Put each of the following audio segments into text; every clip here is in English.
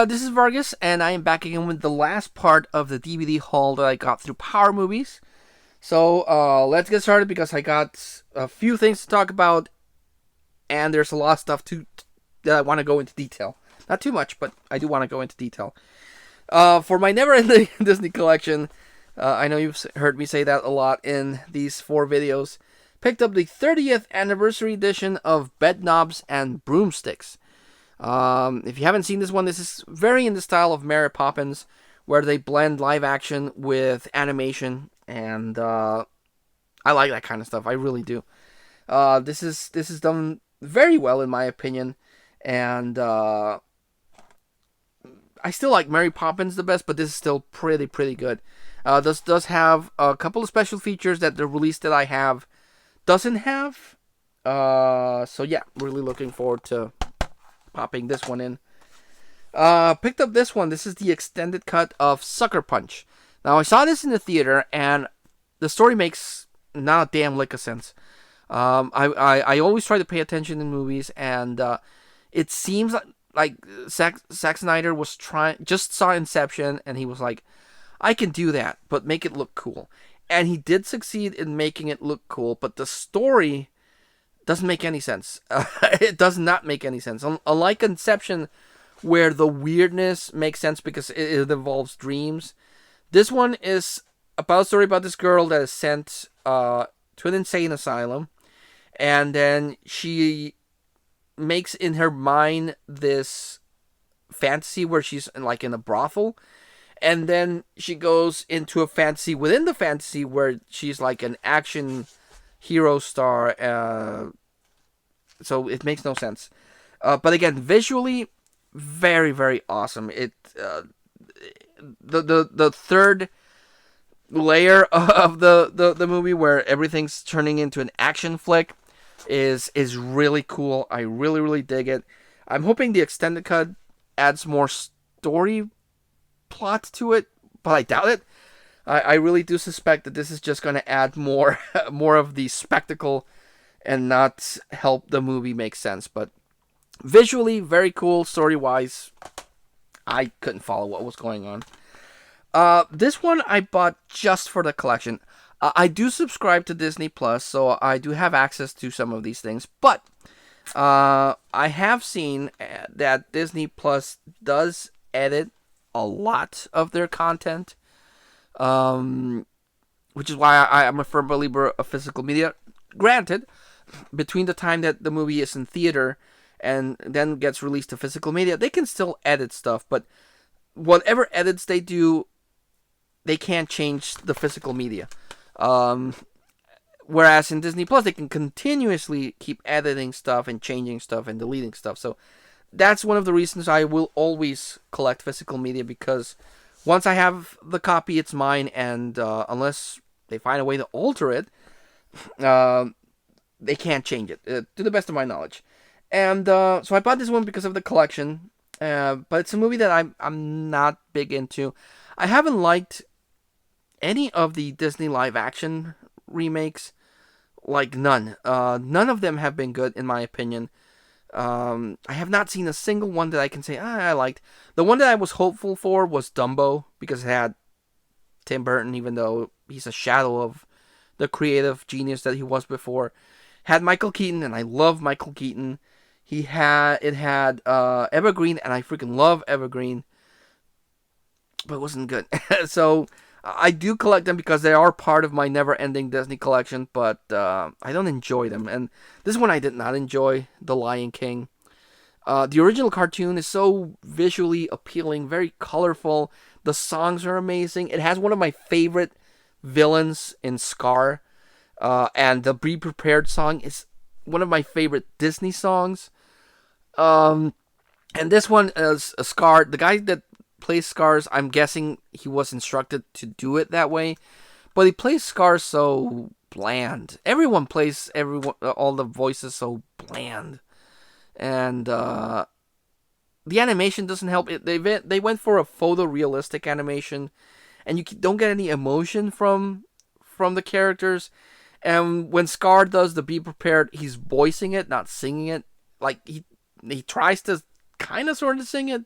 this is Vargas, and I am back again with the last part of the DVD haul that I got through Power Movies. So, let's get started because I got a few things to talk about, and there's a lot of stuff that I want to go into detail. Not too much, but I do want to go into detail. For my never-ending Disney collection, I know you've heard me say that a lot in these 4 videos. Picked up the 30th anniversary edition of Bedknobs and Broomsticks. If you haven't seen this one, this is very in the style of Mary Poppins, where they blend live action with animation, and I like that kind of stuff. I really do. This is done very well in my opinion, and I still like Mary Poppins the best, but this is still pretty good. This does have a couple of special features that the release that I have doesn't have. So yeah, really looking forward to popping this one in. Picked up this one. This is the extended cut of Sucker Punch. Now, I saw this in the theater, and the story makes not a damn lick of sense. I always try to pay attention in movies, and it seems like Zack Snyder was just saw Inception, and he was like, I can do that, but make it look cool. And he did succeed in making it look cool, but the story doesn't make any sense. It does not make any sense. Unlike Inception, where the weirdness makes sense because it involves dreams, this one is about a story about this girl that is sent to an insane asylum, and then she makes in her mind this fantasy where she's in a brothel, and then she goes into a fantasy within the fantasy where she's like an action hero star. So it makes no sense. But again, visually, very awesome. The third layer of the movie, where everything's turning into an action flick, is really cool. I really dig it. I'm hoping the extended cut adds more story plot to it, but I doubt it. I really do suspect that this is just going to add more of the spectacle and not help the movie make sense. But visually, very cool. Story-wise, I couldn't follow what was going on. This one I bought just for the collection. I do subscribe to Disney Plus, so I do have access to some of these things. But I have seen that Disney Plus does edit a lot of their content, which is why I'm a firm believer of physical media. Granted, between the time that the movie is in theater and then gets released to physical media, they can still edit stuff, but whatever edits they do, they can't change the physical media. Whereas in Disney Plus, they can continuously keep editing stuff and changing stuff and deleting stuff. So that's one of the reasons I will always collect physical media, because once I have the copy, it's mine, and unless they find a way to alter it, they can't change it, to the best of my knowledge. And so I bought this one because of the collection, but it's a movie that I'm not big into. I haven't liked any of the Disney live-action remakes, like none. None of them have been good, in my opinion. I have not seen a single one that I can say, I liked. The one that I was hopeful for was Dumbo, because it had Tim Burton, even though he's a shadow of the creative genius that he was before. Had Michael Keaton, and I love Michael Keaton. It had Eva Green, and I freaking love Eva Green, but it wasn't good. So I do collect them because they are part of my never-ending Disney collection, but I don't enjoy them. And this one I did not enjoy, The Lion King. The original cartoon is so visually appealing, very colorful. The songs are amazing. It has one of my favorite villains in Scar, and the Be Prepared song is one of my favorite Disney songs. And this one is a Scar. The guy that plays Scars, I'm guessing he was instructed to do it that way, but he plays Scar so bland. Everyone plays all the voices so bland, and the animation doesn't help. They went for a photorealistic animation, and you don't get any emotion from the characters. And when Scar does the Be Prepared, he's voicing it, not singing it. Like he tries to kind of sort of sing it,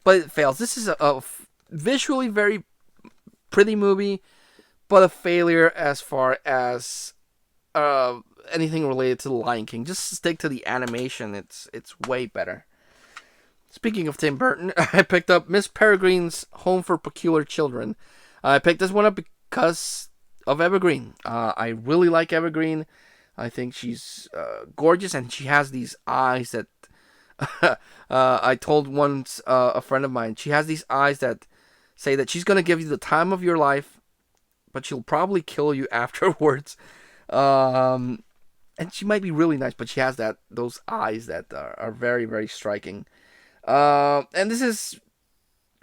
but it fails. This is a visually very pretty movie, but a failure as far as uh, anything related to the Lion King. Just stick to the animation. It's way better. Speaking of Tim Burton, I picked up Miss Peregrine's Home for Peculiar Children. I picked this one up because of Eva Green. I really like Eva Green. I think she's gorgeous, and she has these eyes that I told once a friend of mine. She has these eyes that say that she's gonna give you the time of your life, but she'll probably kill you afterwards. Um, and she might be really nice, but she has those eyes that are very very striking. And this is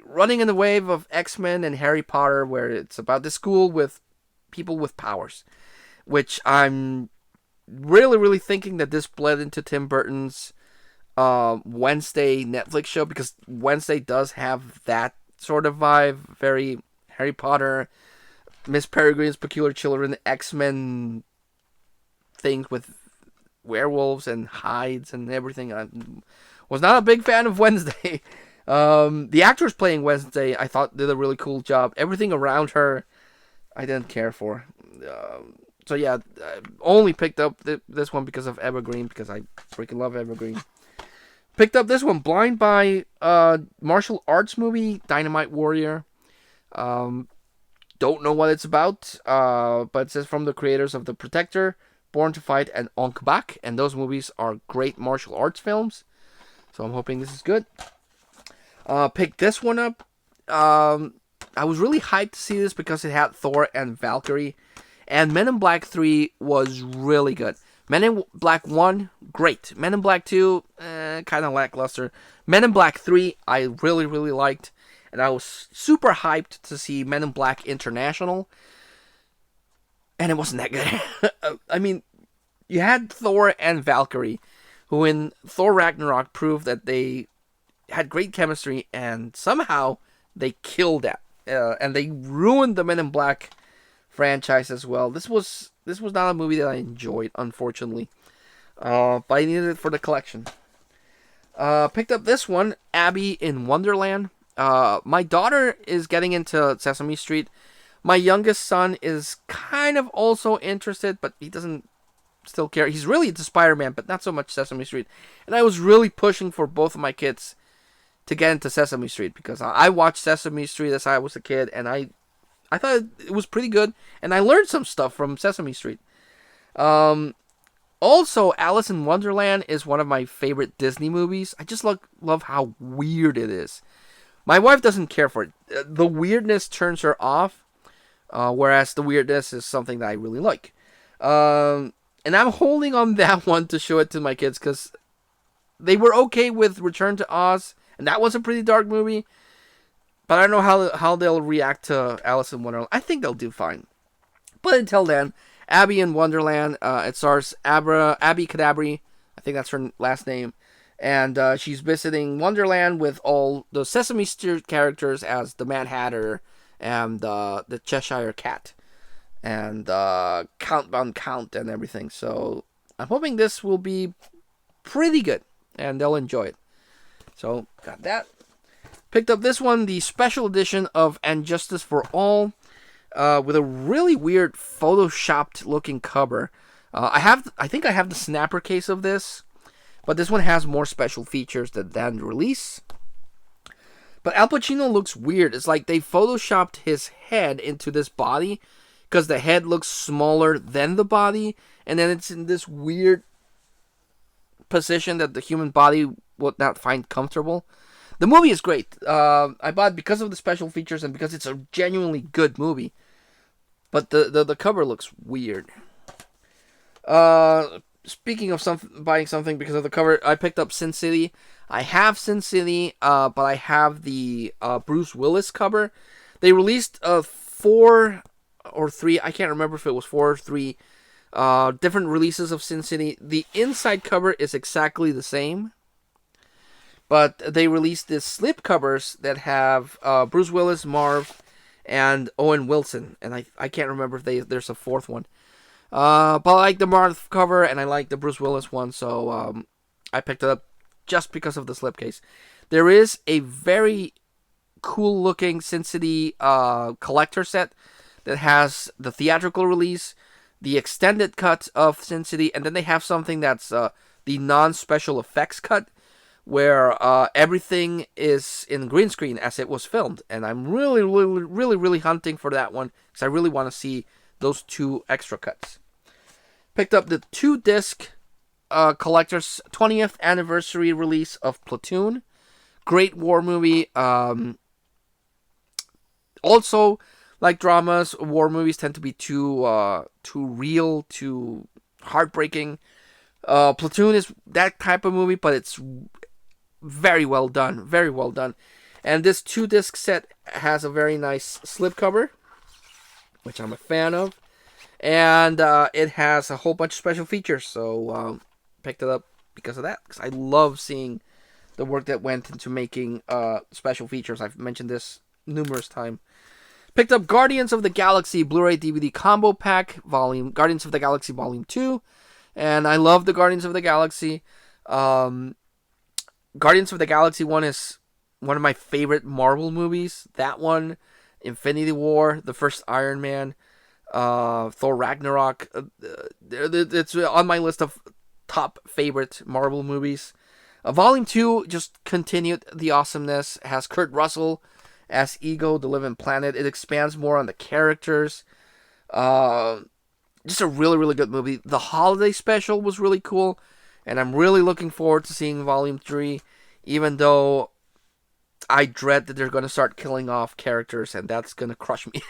running in the wave of X-Men and Harry Potter, where it's about the school with people with powers, which I'm really, really thinking that this bled into Tim Burton's Wednesday Netflix show, because Wednesday does have that sort of vibe, very Harry Potter, Miss Peregrine's Peculiar Children, X-Men things with werewolves and hides and everything. I was not a big fan of Wednesday. The actress playing Wednesday, I thought, did a really cool job. Everything around her, I didn't care for. So yeah, I only picked up this one because of Eva Green, because I freaking love Eva Green. Picked up this one, Blind by martial arts movie, Dynamite Warrior. Don't know what it's about, but it says from the creators of The Protector, Born to Fight, and Onk Bak, and those movies are great martial arts films. So I'm hoping this is good. Picked this one up. I was really hyped to see this because it had Thor and Valkyrie. And Men in Black 3 was really good. Men in Black 1, great. Men in Black 2, kind of lackluster. Men in Black 3, I really, really liked. And I was super hyped to see Men in Black International. And it wasn't that good. I mean, you had Thor and Valkyrie, who in Thor Ragnarok proved that they had great chemistry, and somehow they killed that. And they ruined the Men in Black franchise as well. This was not a movie that I enjoyed, unfortunately. But I needed it for the collection. Picked up this one, Abby in Wonderland. My daughter is getting into Sesame Street. My youngest son is kind of also interested, but he doesn't still care. He's really into Spider-Man, but not so much Sesame Street. And I was really pushing for both of my kids to get into Sesame Street, because I watched Sesame Street as I was a kid, and I thought it was pretty good, and I learned some stuff from Sesame Street. Also, Alice in Wonderland is one of my favorite Disney movies. I just love how weird it is. My wife doesn't care for it. The weirdness turns her off, whereas the weirdness is something that I really like. And I'm holding on that one to show it to my kids, because they were okay with Return to Oz, and that was a pretty dark movie. But I don't know how they'll react to Alice in Wonderland. I think they'll do fine. But until then, Abby in Wonderland. It stars Abby Cadabry. I think that's her last name. And she's visiting Wonderland with all the Sesame Street characters as the Mad Hatter and the Cheshire Cat. And Count Von Count and everything. So I'm hoping this will be pretty good, and they'll enjoy it. So, got that. Picked up this one, the special edition of And Justice for All, with a really weird photoshopped looking cover. I think I have the snapper case of this, but this one has more special features than the release. But Al Pacino looks weird. It's like they photoshopped his head into this body, because the head looks smaller than the body, and then it's in this weird position that the human body would not find comfortable. The movie is great. I bought it because of the special features and because it's a genuinely good movie. But the cover looks weird. Speaking of buying something because of the cover, I picked up Sin City. I have Sin City, but I have the Bruce Willis cover. They released 4 or 3, I can't remember if it was 4 or 3 different releases of Sin City. The inside cover is exactly the same, but they released these slip covers that have Bruce Willis, Marv, and Owen Wilson, and I can't remember if there's a 4th one. But I like the Marv cover, and I like the Bruce Willis one, so I picked it up just because of the slipcase. There is a very cool looking Sin City collector set that has the theatrical release, the extended cut of Sin City, and then they have something that's the non special effects cut, where everything is in green screen as it was filmed. And I'm really hunting for that one because I really want to see those two extra cuts. Picked up the 2-disc collector's 20th anniversary release of Platoon. Great war movie. Also, like dramas, war movies tend to be too real, too heartbreaking. Platoon is that type of movie, but it's very well done, very well done. And this 2-disc set has a very nice slipcover, which I'm a fan of, and it has a whole bunch of special features. So picked it up because of that, because I love seeing the work that went into making special features. I've mentioned this numerous times. Picked up Guardians of the Galaxy Blu-ray DVD combo pack, Guardians of the Galaxy Volume 2, and I love the Guardians of the Galaxy. Guardians of the Galaxy 1 is one of my favorite Marvel movies. That one, Infinity War, the first Iron Man, Thor Ragnarok. It's on my list of top favorite Marvel movies. Volume 2 just continued the awesomeness. It has Kurt Russell as Ego, the Living Planet. It expands more on the characters. Just a really good movie. The holiday special was really cool, and I'm really looking forward to seeing Volume 3, even though I dread that they're going to start killing off characters, and that's going to crush me.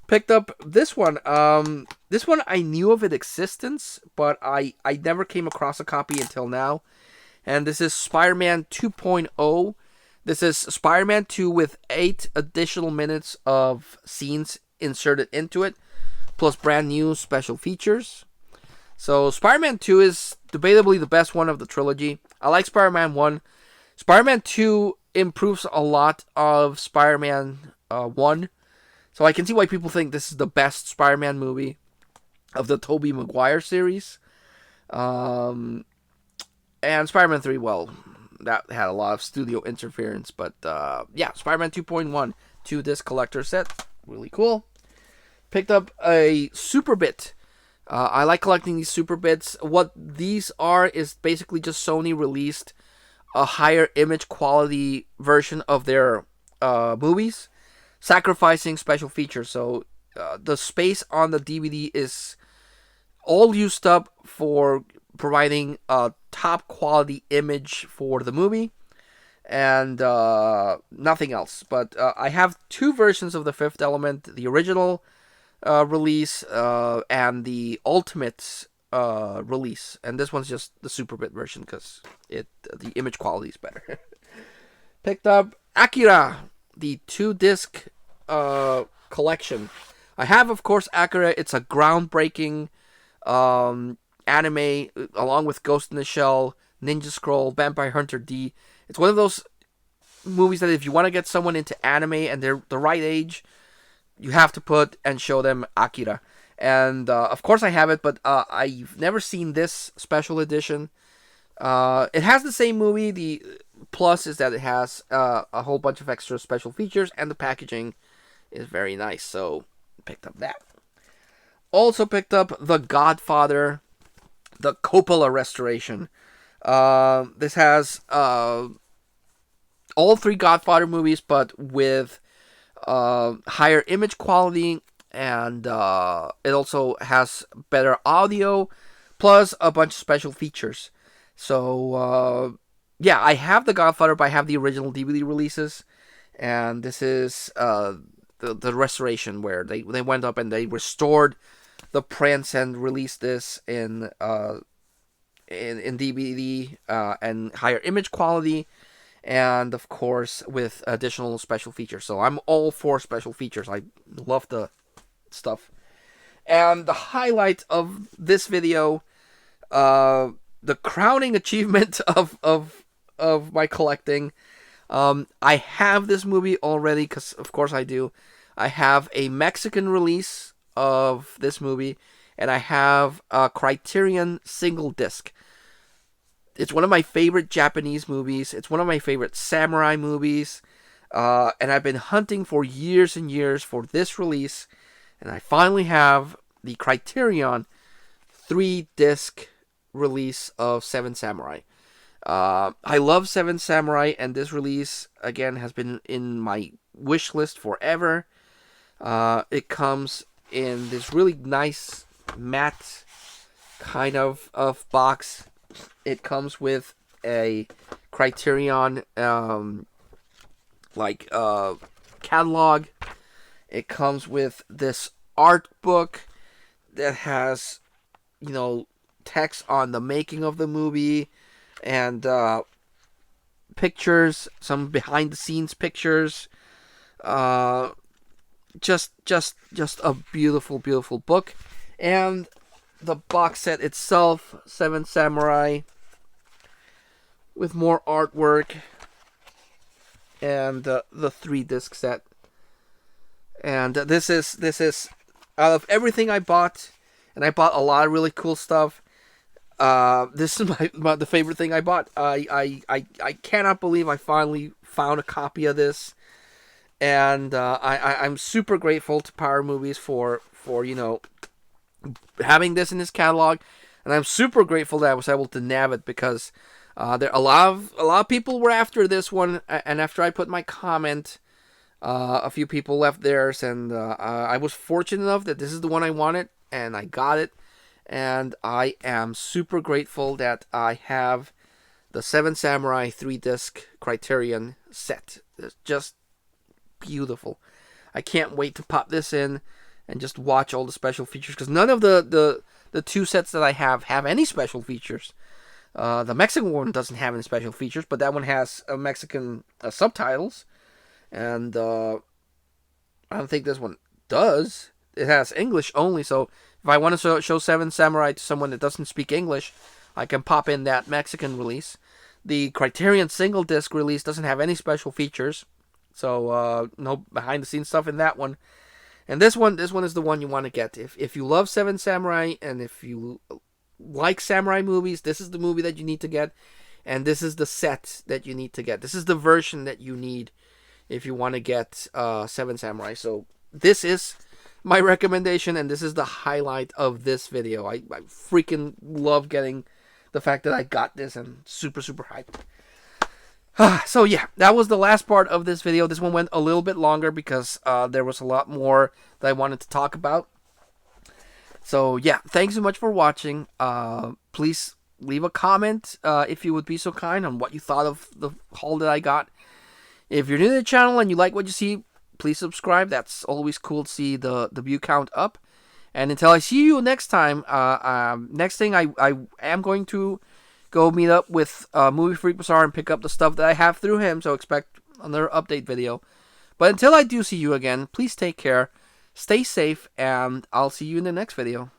Picked up this one. This one I knew of its existence, but I never came across a copy until now. And this is Spider-Man 2.0. This is Spider-Man 2 with 8 additional minutes of scenes inserted into it, plus brand new special features. So Spider-Man 2 is debatably the best one of the trilogy. I like Spider-Man 1. Spider-Man 2 improves a lot of Spider-Man 1. So I can see why people think this is the best Spider-Man movie of the Tobey Maguire series. And Spider-Man 3, well, that had a lot of studio interference. But yeah, Spider-Man 2.1, 2-disc collector set. Really cool. Picked up a Super Bit. I like collecting these Super Bits. What these are is basically just Sony released a higher image quality version of their movies, sacrificing special features. So the space on the DVD is all used up for providing a top quality image for the movie, and nothing else. But I have 2 versions of The Fifth Element: the original release and the ultimate release. And this one's just the Super Bit version because the image quality is better. Picked up Akira, the 2-disc collection. I have, of course, Akira. It's a groundbreaking anime, along with Ghost in the Shell, Ninja Scroll, Vampire Hunter D. It's one of those movies that if you want to get someone into anime and they're the right age, you have to put and show them Akira. And of course I have it, but I've never seen this special edition. It has the same movie. The plus is that it has a whole bunch of extra special features, and the packaging is very nice. So picked up that. Also picked up The Godfather, the Coppola restoration. This has all 3 Godfather movies, but with higher image quality, and it also has better audio, plus a bunch of special features. So yeah, I have The Godfather, but I have the original DVD releases, and this is the restoration where they went up and they restored the prints and released this in DVD and higher image quality, and of course with additional special features. So I'm all for special features. I love the stuff. And the highlight of this video, the crowning achievement of my collecting. I have this movie already because of course I do. I have a Mexican release of this movie, and I have a Criterion single disc. It's one of my favorite Japanese movies. It's one of my favorite samurai movies. And I've been hunting for years and years for this release. And I finally have the Criterion 3-disc release of Seven Samurai. I love Seven Samurai, and this release, again, has been in my wish list forever. It comes in this really nice matte kind of box. It comes with a Criterion catalog. It comes with this art book that has, text on the making of the movie and pictures, some behind the scenes pictures. Just a beautiful, beautiful book. And the box set itself, Seven Samurai, with more artwork, and the 3-disc set. And this is out of everything I bought, and I bought a lot of really cool stuff. This is the favorite thing I bought. I cannot believe I finally found a copy of this, and I'm super grateful to Power Movies for having this in his catalog, and I'm super grateful that I was able to nab it, because there a lot of people were after this one, and after I put my comment, a few people left theirs, and I was fortunate enough that this is the one I wanted, and I got it, and I am super grateful that I have the Seven Samurai 3-disc Criterion set. It's just beautiful. I can't wait to pop this in and just watch all the special features, because none of the 2 sets that I have any special features. The Mexican one doesn't have any special features, but that one has Mexican subtitles, and I don't think this one does. It has English only, so if I want to show Seven Samurai to someone that doesn't speak English, I can pop in that Mexican release. The Criterion single disc release doesn't have any special features, so no behind the scenes stuff in that one. And this one is the one you want to get. If you love Seven Samurai, and if you like samurai movies, this is the movie that you need to get, and this is the set that you need to get. This is the version that you need if you want to get Seven Samurai. So this is my recommendation, and this is the highlight of this video. I freaking love getting the fact that I got this, and super, super hyped. So yeah, that was the last part of this video. This one went a little bit longer because there was a lot more that I wanted to talk about. So yeah, thanks so much for watching. Please leave a comment if you would be so kind on what you thought of the haul that I got. If you're new to the channel and you like what you see, please subscribe. That's always cool to see the view count up. And until I see you next time, next thing I am going to go meet up with Movie Freak Bazaar and pick up the stuff that I have through him. So expect another update video. But until I do see you again, please take care, stay safe, and I'll see you in the next video.